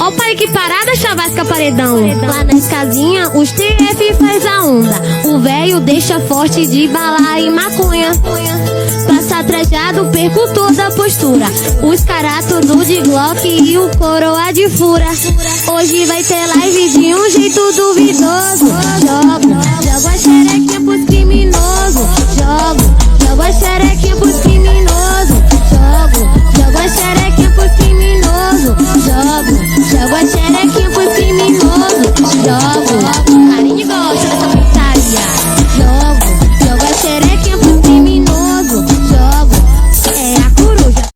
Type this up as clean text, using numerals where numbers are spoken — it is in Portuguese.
Ó o pai que parada, chavasca paredão. Lá na escadinha, os TF faz a onda. O véio deixa forte de bala e maconha. Passa trajado, perco toda a postura. Os caras tudo de Glock e o coroa de fura. Hoje vai ter live de um jeito duvidoso. Jogo a xereca